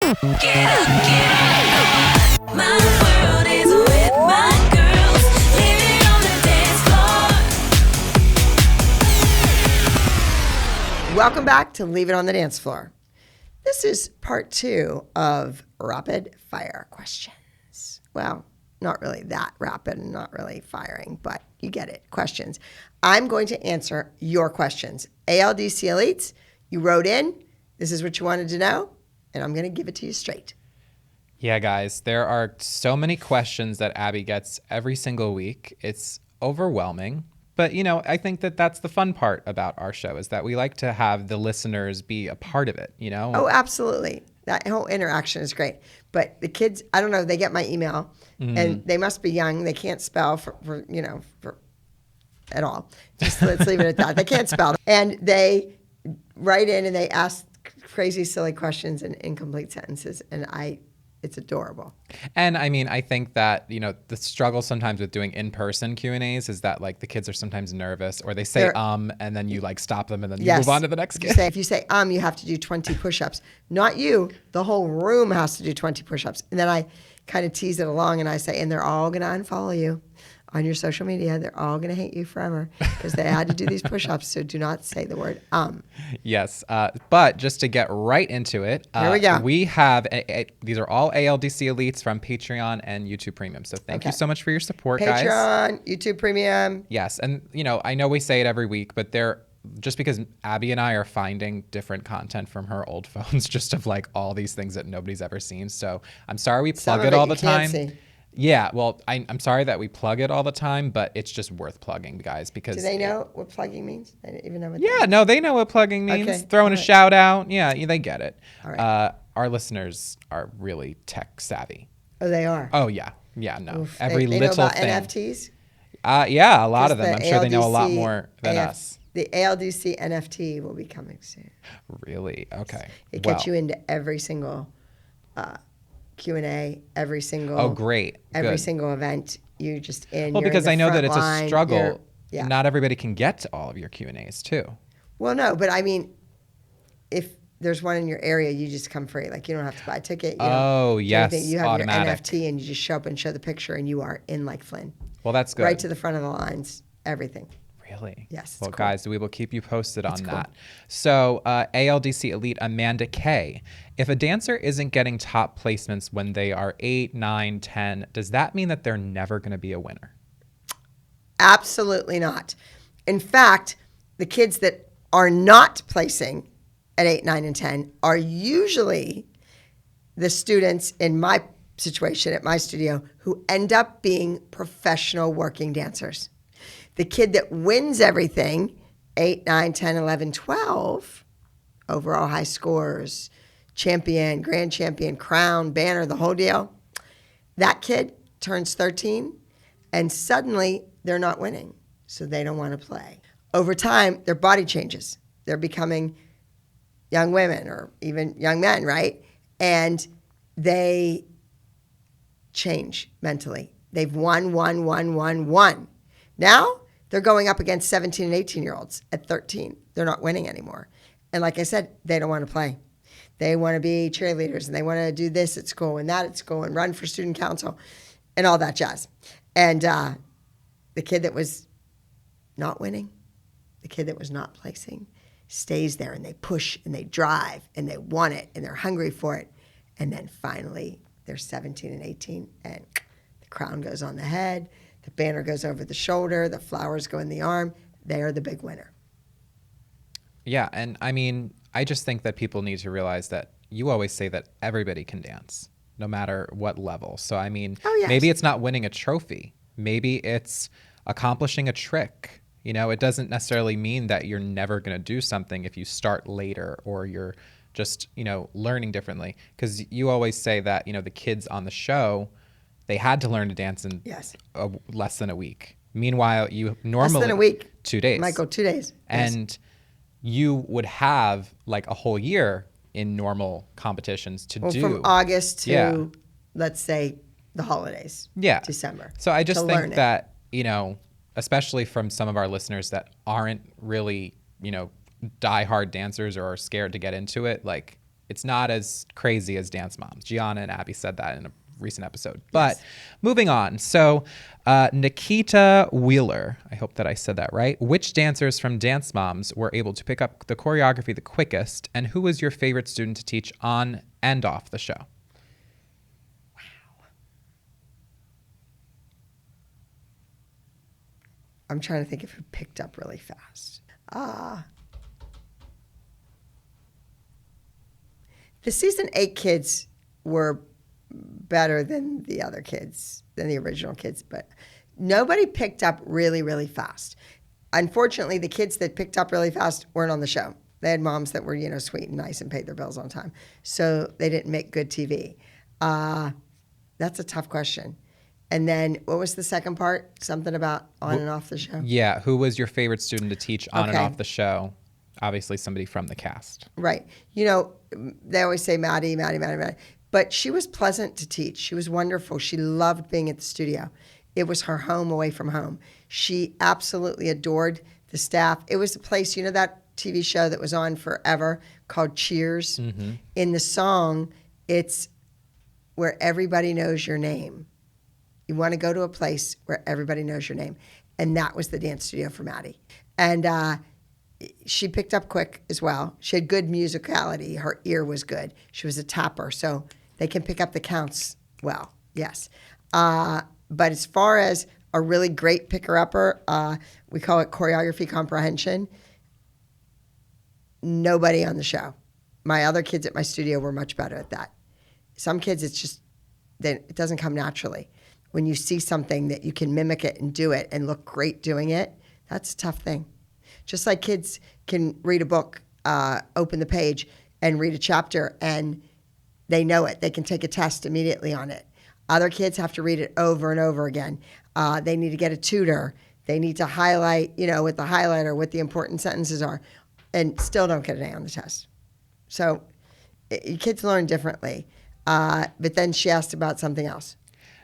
Get up, come on. My world is with my girls, living on the dance floor. Welcome back to Leave It on the Dance Floor. This is part 2 of rapid fire questions. Well, not really that rapid and not really firing, but you get it. Questions. I'm going to answer your questions. ALDC Elites, you wrote in. This is what you wanted to know, and I'm going to give it to you straight. Yeah, guys, there are so many questions that Abby gets every single week. It's overwhelming. But, I think that that's the fun part about our show is that we like to have the listeners be a part of it, Oh, absolutely. That whole interaction is great. But the kids, I don't know, they get my email, and they must be young. They can't spell for at all. Just let's leave it at that. They can't spell. And they write in and they ask crazy, silly questions and incomplete sentences. And it's adorable. And I think that, the struggle sometimes with doing in-person Q&As is that the kids are sometimes nervous or they say, and then you stop them and then you move on to the next kid. If you say, you have to do 20 push-ups. Not you, the whole room has to do 20 push-ups. And then I kind of tease it along and I say, and they're all going to unfollow you on your social media. They're all going to hate you forever because they had to do these push-ups. So do not say the word Yes. But just to get right into it, here we go. We have, these are all ALDC Elites from Patreon and YouTube Premium. So thank you so much for your support, guys. Patreon, YouTube Premium. Yes. And, I know we say it every week, but just because Abby and I are finding different content from her old phones, just of all these things that nobody's ever seen. So I'm sorry we plug it all the time. Yeah, well, I'm sorry that we plug it all the time, but it's just worth plugging, guys, because... Do they know what plugging means? They didn't even know what Yeah, no, they know what plugging means. Okay. Throwing a shout out. Yeah, they get it. All right. Our listeners are really tech savvy. Oh, they are? Oh, yeah. Yeah, no. Oof. Every they little know about thing. NFTs? Yeah, a lot of them. The I'm sure they know a lot ALDC more than us. The ALDC NFT will be coming soon. Really? Okay. It gets you into every single... Q&A, every single... Oh, great. Every Good. single event, you just in. Well, because I know that it's a struggle. Yeah. Not everybody can get to all of your Q&As, too. Well, no, but if there's one in your area, you just come free. You don't have to buy a ticket. Yes, you have automatic. your NFT and you just show up and show the picture and you are in like Flynn. Well, that's good. Right to the front of the lines, everything. Really? Yes. Well, cool. guys, we will keep you posted on that. Cool. So, ALDC Elite Amanda K. If a dancer isn't getting top placements when they are 8, 9, 10, does that mean that they're never going to be a winner? Absolutely not. In fact, the kids that are not placing at 8, 9, and 10 are usually the students in my situation at my studio who end up being professional working dancers. The kid that wins everything, 8, 9, 10, 11, 12, overall high scores, champion, grand champion, crown, banner, the whole deal, that kid turns 13 and suddenly they're not winning, so they don't want to play. Over time, their body changes. They're becoming young women or even young men, right? And they change mentally. They've won. Now, they're going up against 17 and 18-year-olds at 13. They're not winning anymore. And like I said, they don't want to play. They want to be cheerleaders, and they want to do this at school and that at school and run for student council and all that jazz. And the kid that was not winning, the kid that was not placing, stays there, and they push and they drive and they want it and they're hungry for it. And then finally, they're 17 and 18, and the crown goes on the head, the banner goes over the shoulder, the flowers go in the arm. They are the big winner. Yeah, and I just think that people need to realize that you always say that everybody can dance, no matter what level. So, maybe it's not winning a trophy. Maybe it's accomplishing a trick. It doesn't necessarily mean that you're never going to do something if you start later or you're just, learning differently. Because you always say that, the kids on the show, they had to learn to dance in less than a week. Meanwhile, you normally... Less than a week. 2 days. Might go 2 days. And you would have a whole year in normal competitions to do. From August to, let's say, the holidays. Yeah. December. So I just think that, especially from some of our listeners that aren't really, diehard dancers or are scared to get into it, it's not as crazy as Dance Moms. Gianna and Abby said that in a recent episode. But moving on. So Nikita Wheeler, I hope that I said that right. Which dancers from Dance Moms were able to pick up the choreography the quickest, and who was your favorite student to teach on and off the show? I'm trying to think if it picked up really fast. The season 8 kids were better than the other kids, than the original kids, but nobody picked up really, really fast. Unfortunately, the kids that picked up really fast weren't on the show. They had moms that were, sweet and nice and paid their bills on time. So they didn't make good TV. That's a tough question. And then what was the second part? Something about on and off the show? Yeah. Who was your favorite student to teach on and off the show? Obviously somebody from the cast. Right. They always say Maddie. But she was pleasant to teach. She was wonderful. She loved being at the studio. It was her home away from home. She absolutely adored the staff. It was a place, that TV show that was on forever called Cheers? Mm-hmm. In the song, it's where everybody knows your name. You want to go to a place where everybody knows your name. And that was the dance studio for Maddie. And she picked up quick as well. She had good musicality. Her ear was good. She was a tapper, so they can pick up the counts well, yes. But as far as a really great picker-upper, we call it choreography comprehension, nobody on the show. My other kids at my studio were much better at that. Some kids, it doesn't come naturally. When you see something that you can mimic it and do it and look great doing it, that's a tough thing. Just like kids can read a book, open the page and read a chapter and they know it. They can take a test immediately on it. Other kids have to read it over and over again. They need to get a tutor. They need to highlight, with the highlighter what the important sentences are and still don't get an A on the test. So kids learn differently. But then she asked about something else.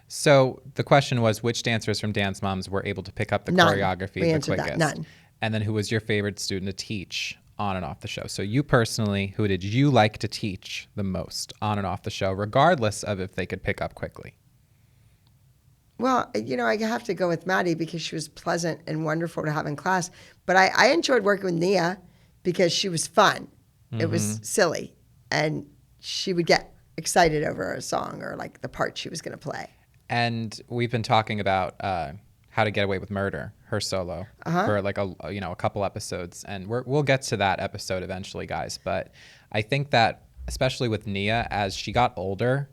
So the question was, which dancers from Dance Moms were able to pick up the choreography the quickest? That. None. And then who was your favorite student to teach on and off the show? So you personally, who did you like to teach the most on and off the show, regardless of if they could pick up quickly? Well, I have to go with Maddie because she was pleasant and wonderful to have in class. But I enjoyed working with Nia because she was fun. Mm-hmm. It was silly. And she would get excited over a song or like the part she was going to play. And we've been talking about How to Get Away with Murder, her solo, for like a couple episodes, and we'll get to that episode eventually, guys. But I think that especially with Nia, as she got older,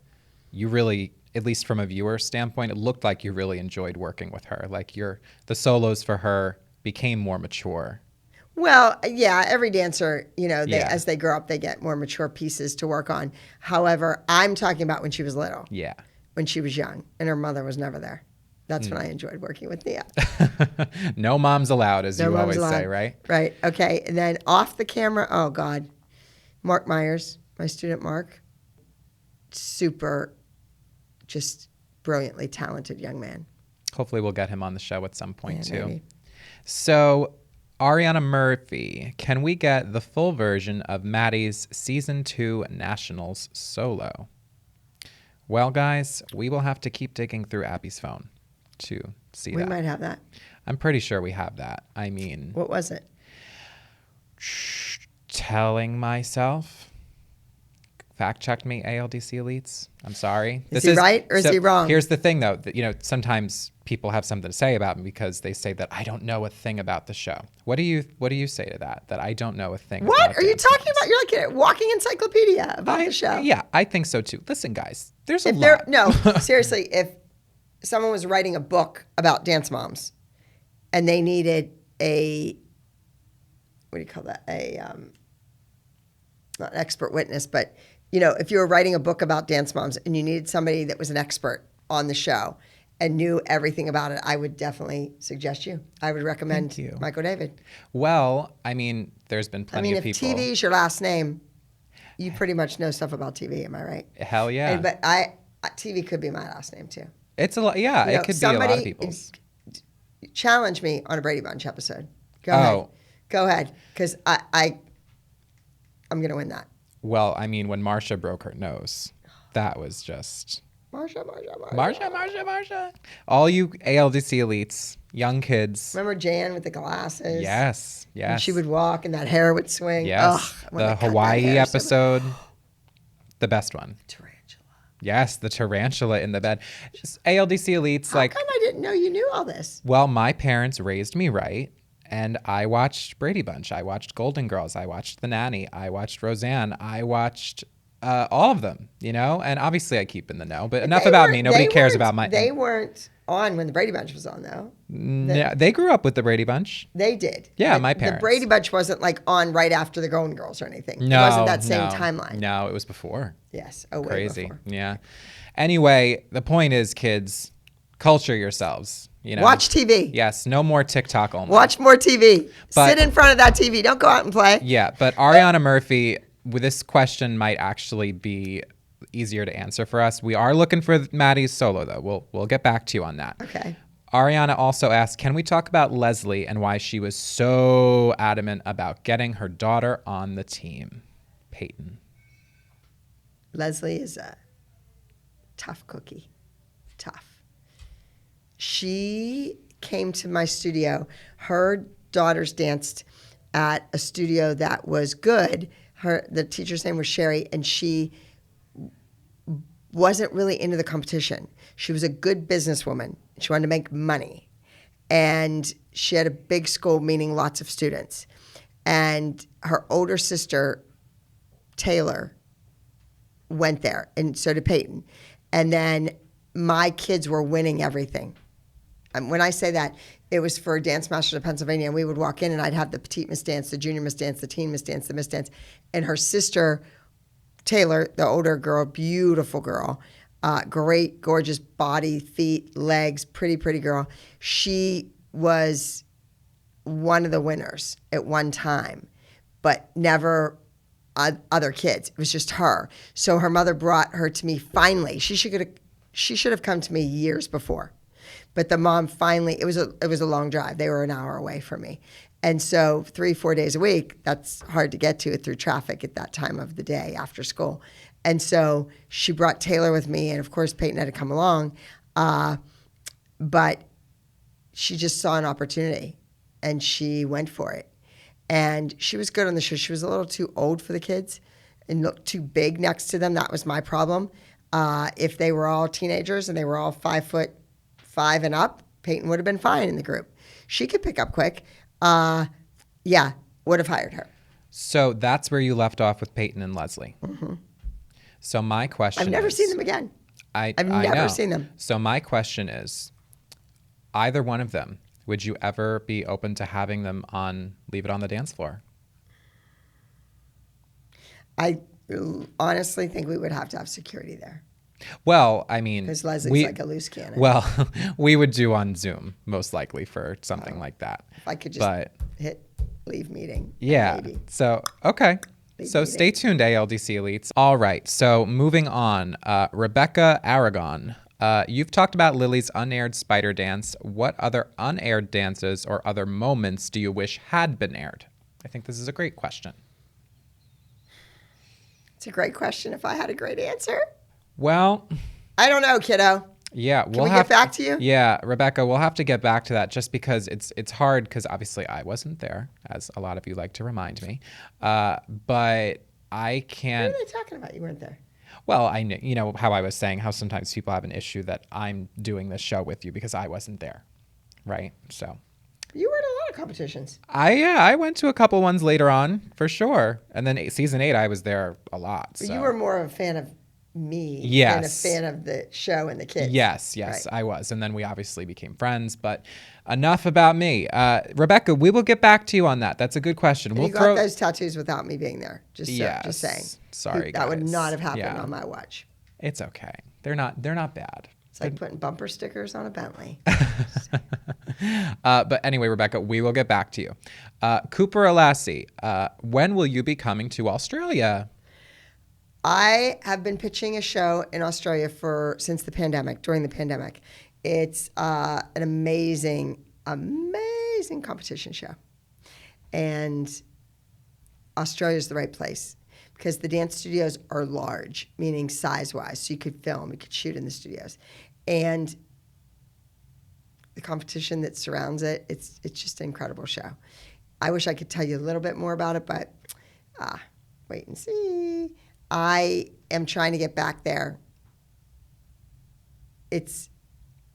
you really, at least from a viewer standpoint, it looked like you really enjoyed working with her. Like the solos for her became more mature. Well, yeah, every dancer, as they grow up, they get more mature pieces to work on. However, I'm talking about when she was little. Yeah. When she was young and her mother was never there. That's when I enjoyed working with Nia. No moms allowed, as you always say, right? Right. Okay. And then off the camera, oh God, Mark Myers, my student Mark, super, just brilliantly talented young man. Hopefully we'll get him on the show at some point too. Maybe. So Ariana Murphy, can we get the full version of Maddie's Season 2 Nationals solo? Well, guys, we will have to keep digging through Abby's phone to see that. We might have that. I'm pretty sure we have that. I mean... What was it? Telling myself. Fact-checked me, ALDC elites. I'm sorry. Is he right or is he wrong? Here's the thing, though. Sometimes people have something to say about me because they say that I don't know a thing about the show. What do you say to that? That I don't know a thing about What are you talking about? You're like a walking encyclopedia about the show. Yeah, I think so, too. Listen, guys, there's a lot. No, seriously, if someone was writing a book about Dance Moms and they needed what do you call that? Not an expert witness, but... if you were writing a book about Dance Moms and you needed somebody that was an expert on the show and knew everything about it, I would definitely suggest you. I would recommend Michael David. Well, I mean, there's been plenty of people. If TV is your last name, you pretty much know stuff about TV. Am I right? Hell yeah. But TV could be my last name too. It's a lot. Yeah, it could be a lot of people's. Challenge me on a Brady Bunch episode. Go ahead, because I'm going to win that. Well, I mean, when Marsha broke her nose, that was just... Marsha. All you ALDC elites, young kids. Remember Jan with the glasses? Yes. And she would walk and that hair would swing. Yes. Ugh, The Hawaii episode, the best one. Tarantula. Yes, the tarantula in the bed. Just ALDC elites, How come I didn't know you knew all this? Well, my parents raised me right. And I watched Brady Bunch. I watched Golden Girls. I watched The Nanny. I watched Roseanne. I watched all of them, you know? And obviously I keep in the know, but enough about me. Nobody cares about my... They weren't on when the Brady Bunch was on, though. Yeah, they grew up with the Brady Bunch. They did. Yeah, my parents. The Brady Bunch wasn't like on right after the Golden Girls or anything. No, it wasn't that same timeline. No, it was before. Yes. Oh, way Crazy. before. Yeah. Anyway, the point is, kids, culture yourselves. You know? Watch TV. Yes, no more TikTok only. Watch more TV. But, sit in front of that TV. Don't go out and play. Yeah, but Ariana Murphy, this question might actually be easier to answer for us. We are looking for Maddie's solo, though. We'll get back to you on that. Okay. Ariana also asked, can we talk about Leslie and why she was so adamant about getting her daughter on the team? Payton. Leslie is a tough cookie. Tough. She came to my studio. Her daughters danced at a studio that was good. The teacher's name was Sherry, and she wasn't really into the competition. She was a good businesswoman. She wanted to make money. And she had a big school, meaning lots of students. And her older sister, Taylor, went there, and so did Payton. And then my kids were winning everything. When I say that, it was for Dance Masters of Pennsylvania, and we would walk in, and I'd have the petite miss dance, the junior miss dance, the teen miss dance, the miss dance. And her sister, Taylor, the older girl, beautiful girl, great, gorgeous body, feet, legs, pretty girl. She was one of the winners at one time, but never other kids. It was just her. So her mother brought her to me finally. She should have come to me years before. But the mom finally, it was a long drive. They were an hour away from me. And so 3-4 days a week, that's hard to get to through traffic at that time of the day after school. And so she brought Taylor with me, and of course Payton had to come along. But she just saw an opportunity, and she went for it. And she was good on the show. She was a little too old for the kids and looked too big next to them. That was my problem. If they were all teenagers and they were all 5'5" and up, Payton would have been fine in the group. She could pick up quick. Yeah, would have hired her. So that's where you left off with Payton and Leslie. Mm-hmm. So my question I've never seen them again. I've never seen them. So my question is, either one of them, would you ever be open to having them on Leave It on the Dance Floor? I honestly think we would have to have security there. Well, I mean... Because Leslie's like a loose cannon. Well, we would do on Zoom, most likely, for something like that. If I could just hit leave meeting. Yeah. Maybe. So, okay. So meeting. stay tuned, ALDC Elites. All right. So moving on. Rebecca Aragon. You've talked about Lily's unaired spider dance. What other unaired dances or other moments do you wish had been aired? I think this is a great question. It's a great question. If I had a great answer... Well, I don't know, kiddo. Yeah, Can we get back to you? Yeah, Rebecca, we'll have to get back to that just because it's hard because obviously I wasn't there, as a lot of you like to remind me. But I can't. What are they talking about? You weren't there. Well, I know, you know how I was saying how sometimes people have an issue that I'm doing this show with you because I wasn't there, right? So. You were in a lot of competitions. I went to a couple ones later on for sure, and then season 8 I was there a lot. So. You were more of a fan of me than a fan of the show and the kids. Yes, right. I was. And then we obviously became friends, but enough about me. Rebecca, we will get back to you on that. That's a good question. And you got those tattoos without me being there. Just saying. Sorry, That would guys. not have happened on my watch. It's okay. They're not bad. It's like putting bumper stickers on a Bentley. But anyway, Rebecca, we will get back to you. Cooper Alassi, when will you be coming to Australia? I have been pitching a show in Australia since the pandemic, during the pandemic. It's an amazing competition show. And Australia's the right place because the dance studios are large, meaning size-wise. So you could film, you could shoot in the studios. And the competition that surrounds it, it's just an incredible show. I wish I could tell you a little bit more about it, but wait and see. I am trying to get back there. It's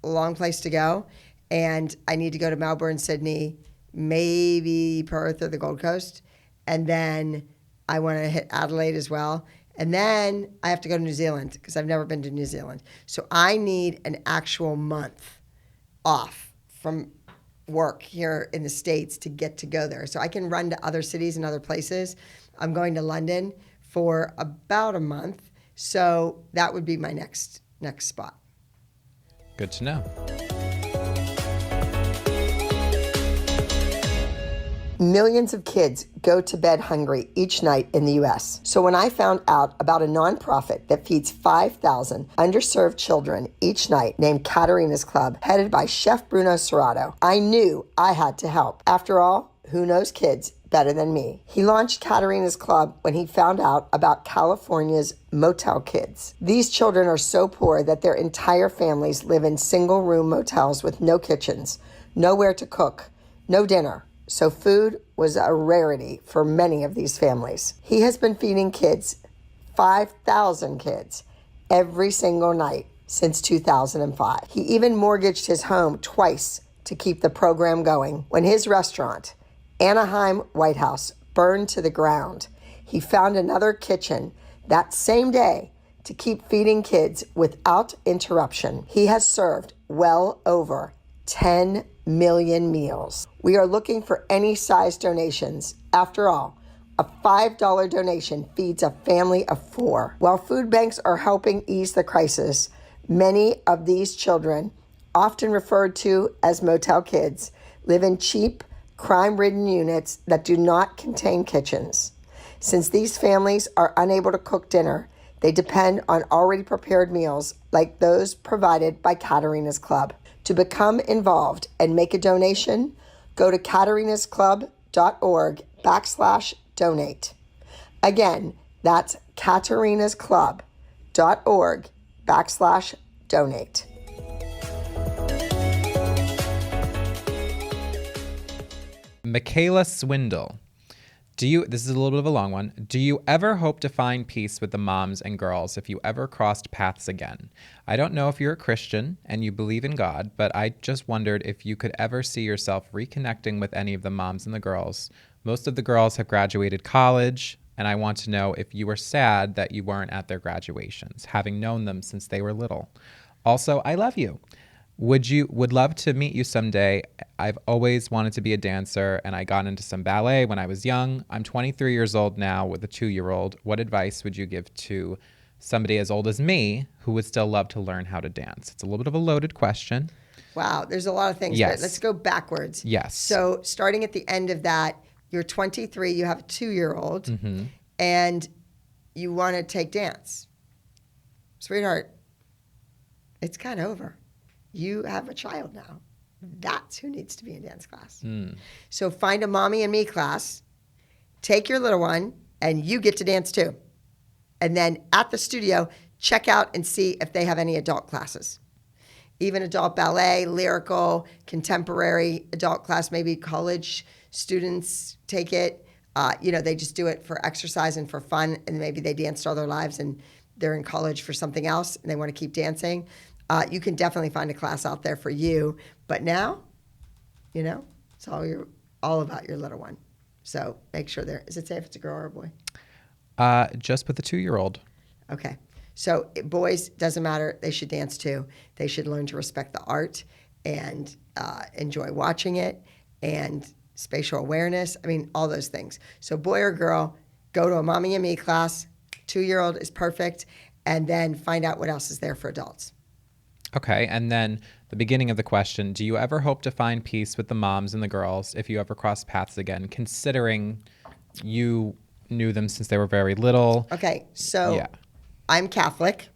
a long place to go, and I need to go to Melbourne, Sydney, maybe Perth or the Gold Coast, and then I want to hit Adelaide as well, and then I have to go to New Zealand because I've never been to New Zealand. So I need an actual month off from work here in the States to get to go there. So I can run to other cities and other places. I'm going to London for about a month, so that would be my next spot. Good to know. Millions of kids go to bed hungry each night in the U.S. So when I found out about a nonprofit that feeds 5,000 underserved children each night named Katerina's Club, headed by Chef Bruno Serrato, I knew I had to help. After all, who knows kids better than me? He launched Katerina's Club when he found out about California's motel kids. These children are so poor that their entire families live in single-room motels with no kitchens, nowhere to cook, no dinner. So food was a rarity for many of these families. He has been feeding kids, 5,000 kids, every single night since 2005. He even mortgaged his home twice to keep the program going. When his restaurant, Anaheim White House, burned to the ground, he found another kitchen that same day to keep feeding kids without interruption. He has served well over 10 million meals. We are looking for any size donations. After all, a $5 donation feeds a family of 4. While food banks are helping ease the crisis, many of these children, often referred to as motel kids, live in cheap, crime-ridden units that do not contain kitchens. Since these families are unable to cook dinner, they depend on already prepared meals like those provided by Katerina's Club. To become involved and make a donation, go to katerinasclub.org/donate. Again, that's katerinasclub.org/donate. Michaela Swindle. This is a little bit of a long one. Do you ever hope to find peace with the moms and girls if you ever crossed paths again? I don't know if you're a Christian and you believe in God, but I just wondered if you could ever see yourself reconnecting with any of the moms and the girls. Most of the girls have graduated college, and I want to know if you were sad that you weren't at their graduations, having known them since they were little. Also, I love you. Would love to meet you someday. I've always wanted to be a dancer, and I got into some ballet when I was young. I'm 23 years old now with a 2-year-old. What advice would you give to somebody as old as me who would still love to learn how to dance? It's a little bit of a loaded question. Wow, there's a lot of things. Yes. But let's go backwards. Yes. So starting at the end of that, you're 23, you have a 2-year-old, and you want to take dance. Sweetheart, it's kind of over. You have a child now. That's who needs to be in dance class. So find a mommy and me class, take your little one, and you get to dance too. And then at the studio, check out and see if they have any adult classes. Even adult ballet, lyrical, contemporary adult class, maybe college students take it. They just do it for exercise and for fun, and maybe they danced all their lives and they're in college for something else and they want to keep dancing. You can definitely find a class out there for you. But now, it's all about your little one. So make sure is it safe if it's a girl or a boy? Just with the 2-year-old. Okay. So boys, doesn't matter. They should dance too. They should learn to respect the art and enjoy watching it and spatial awareness. I mean, all those things. So boy or girl, go to a mommy and me class. 2-year-old is perfect. And then find out what else is there for adults. Okay, and then the beginning of the question, do you ever hope to find peace with the moms and the girls if you ever cross paths again, considering you knew them since they were very little? Okay, so I'm Catholic.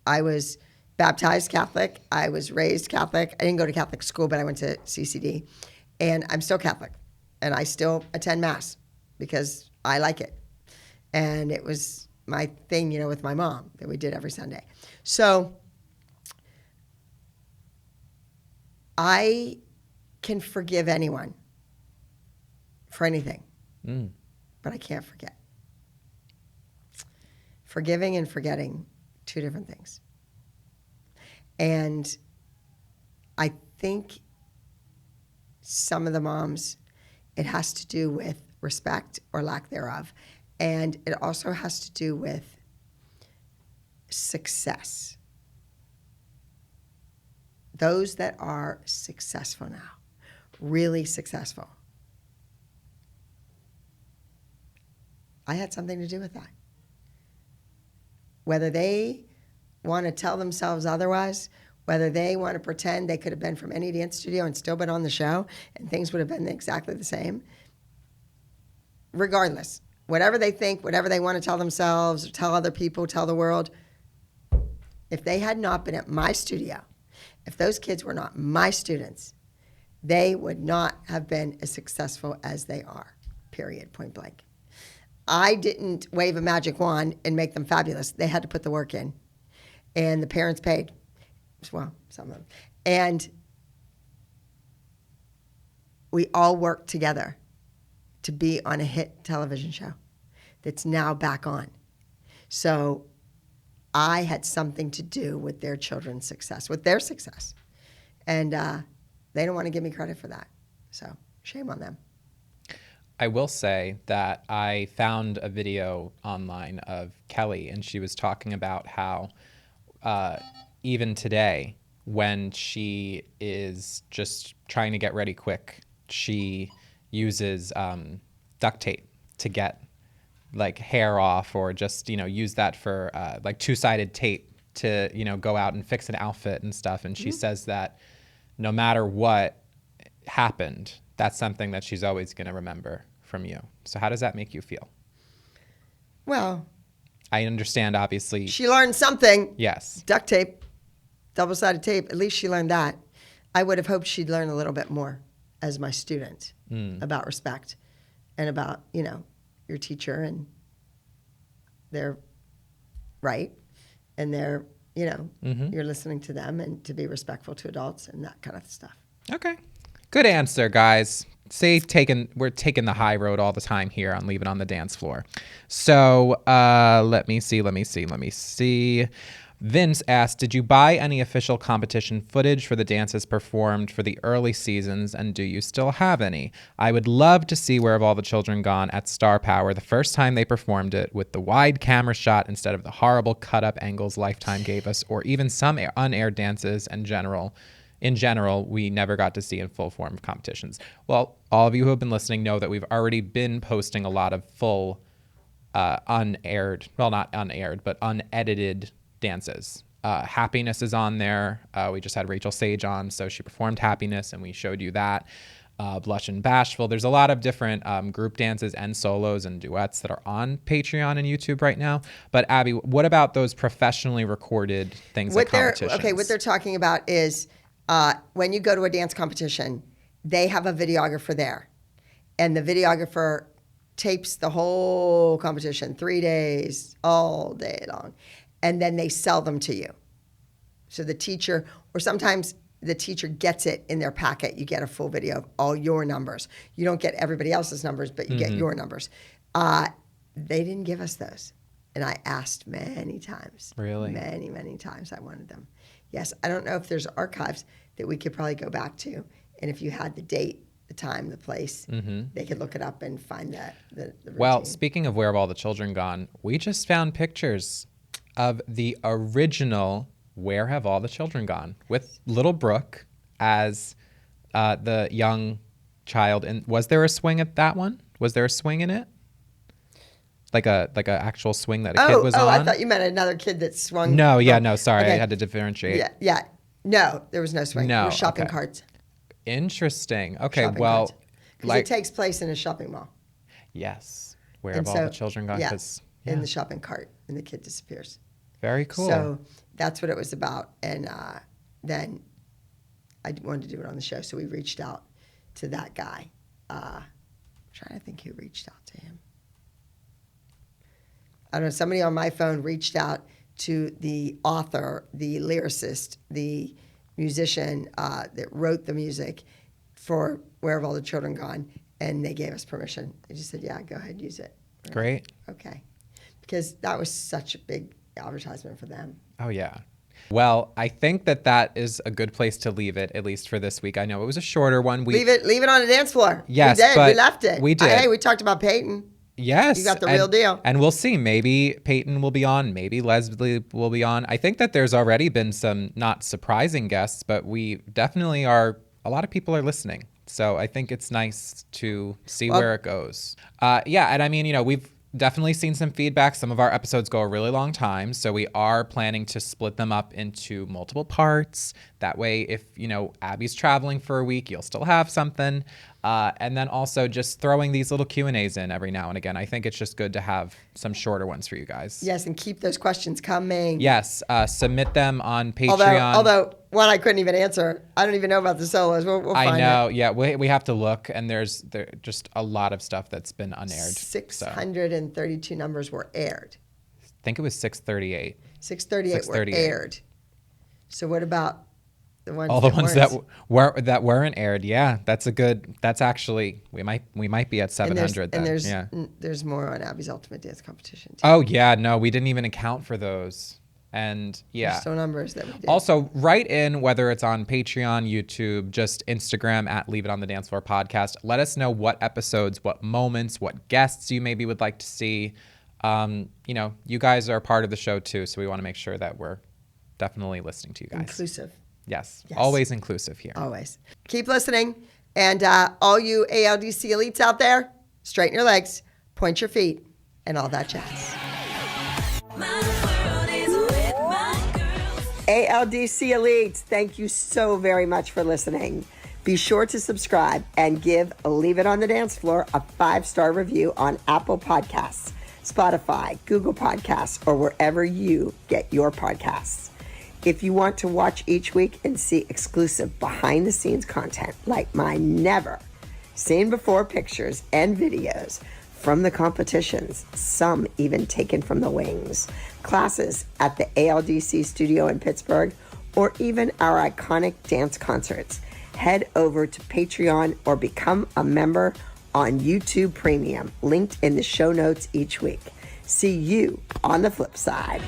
I was baptized Catholic. I was raised Catholic. I didn't go to Catholic school, but I went to CCD. And I'm still Catholic. And I still attend Mass because I like it. And it was my thing, with my mom that we did every Sunday. So I can forgive anyone for anything, but I can't forget. Forgiving and forgetting, two different things. And I think some of the moms, it has to do with respect or lack thereof. And it also has to do with success. Those that are successful now, really successful, I had something to do with that. Whether they want to tell themselves otherwise, whether they want to pretend they could have been from any dance studio and still been on the show and things would have been exactly the same, regardless, whatever they think, whatever they want to tell themselves or tell other people, tell the world, if they had not been at my studio, if those kids were not my students, they would not have been as successful as they are, period, point blank. I didn't wave a magic wand and make them fabulous. They had to put the work in. And the parents paid. Well, some of them. And we all worked together to be on a hit television show that's now back on. So I had something to do with their children's success, with their success. And they don't want to give me credit for that. So shame on them. I will say that I found a video online of Kelly, and she was talking about how even today, when she is just trying to get ready quick, she uses duct tape to get like hair off, or just, use that for like two-sided tape to, go out and fix an outfit and stuff. And she says that no matter what happened, that's something that she's always going to remember from you. So how does that make you feel? Well, I understand, obviously. she learned something. Yes. Duct tape, double-sided tape, at least she learned that. I would have hoped she'd learn a little bit more as my student about respect and about, your teacher and their right and their, you're listening to them and to be respectful to adults and that kind of stuff. Okay. Good answer, guys. We're taking the high road all the time here on Leave It on the Dance Floor. So let me see. Vince asked, did you buy any official competition footage for the dances performed for the early seasons, and do you still have any? I would love to see Where Have All the Children Gone at Star Power the first time they performed it, with the wide camera shot instead of the horrible cut-up angles Lifetime gave us, or even some unaired dances in general, we never got to see in full form of competitions. Well, all of you who have been listening know that we've already been posting a lot of full unaired, well, not unaired, but unedited dances. Happiness is on there. We just had Rachel Sage on, so she performed Happiness, and we showed you that. Blush and Bashful. There's a lot of different group dances and solos and duets that are on Patreon and YouTube right now. But Abby, what about those professionally recorded things like competitions? Okay, what they're talking about is when you go to a dance competition, they have a videographer there, and the videographer tapes the whole competition, 3 days, all day long, and then they sell them to you. So the teacher, or sometimes the teacher gets it in their packet. You get a full video of all your numbers. You don't get everybody else's numbers, but you get your numbers. They didn't give us those. And I asked many times. Really? Many, many times I wanted them. Yes, I don't know if there's archives that we could probably go back to. And if you had the date, the time, the place, they could look it up and find the Well, routine. speaking of Where Have All the Children Gone, we just found pictures of the original Where Have All the Children Gone, with little Brooke as the young child. And was there a swing at that one? Was there a swing in it? Like a actual swing that a kid was on? Oh, I thought you meant another kid that swung. No, sorry. Okay. I had to differentiate. Yeah. No, there was no swing. No, There were shopping okay. carts. Interesting. Okay, Shopping well. carts. Because it takes place in a shopping mall. Yes. Where Have All the Children Gone? Yeah, in the shopping cart, and the kid disappears. Very cool. So that's what it was about. And then I wanted to do it on the show, so we reached out to that guy. I'm trying to think who reached out to him. I don't know, somebody on my phone reached out to the author, the lyricist, the musician that wrote the music for Where Have All the Children Gone? And they gave us permission. They just said, yeah, go ahead, use it. Great. Okay. Because that was such a big advertisement for them. Oh, yeah. Well, I think that is a good place to leave it, at least for this week. I know it was a shorter one. Leave it on the dance floor. Yes, we did. but We left it. We did. Hey, we talked about Payton. Yes. You got the real deal. And we'll see. Maybe Payton will be on. Maybe Leslie will be on. I think that there's already been some not surprising guests, but we definitely are. A lot of people are listening. So I think it's nice to see where it goes. Yeah. And I mean, we've definitely seen some feedback. Some of our episodes go a really long time. So we are planning to split them up into multiple parts. That way, if, Abby's traveling for a week, you'll still have something. And then also just throwing these little Q&As in every now and again. I think it's just good to have some shorter ones for you guys. Yes, and keep those questions coming. Yes, submit them on Patreon. Although one I couldn't even answer. I don't even know about the solos. We'll find I know. it. Yeah, we have to look, and there's just a lot of stuff that's been unaired. 632 numbers were aired. I think it was 638. 638 were aired. So what about the ones? All the ones that weren't aired? Yeah, that's actually we might be at 700. And there's more on Abby's Ultimate Dance Competition too. Oh yeah, no, we didn't even account for those. And yeah, there's still numbers that we did. Also, write in whether it's on Patreon, YouTube, just Instagram at Leave It on the Dance Floor podcast. Let us know what episodes, what moments, what guests you maybe would like to see. You guys are part of the show too, so we want to make sure that we're definitely listening to you guys. Inclusive. Yes. Always inclusive here. Always. Keep listening. And all you ALDC elites out there, straighten your legs, point your feet, and all that jazz. ALDC elites, thank you so very much for listening. Be sure to subscribe and give Leave It on the Dance Floor a 5-star review on Apple Podcasts, Spotify, Google Podcasts, or wherever you get your podcasts. If you want to watch each week and see exclusive behind-the-scenes content like my never-seen-before pictures and videos from the competitions, some even taken from the wings, classes at the ALDC studio in Pittsburgh, or even our iconic dance concerts, head over to Patreon or become a member on YouTube Premium, linked in the show notes each week. See you on the flip side.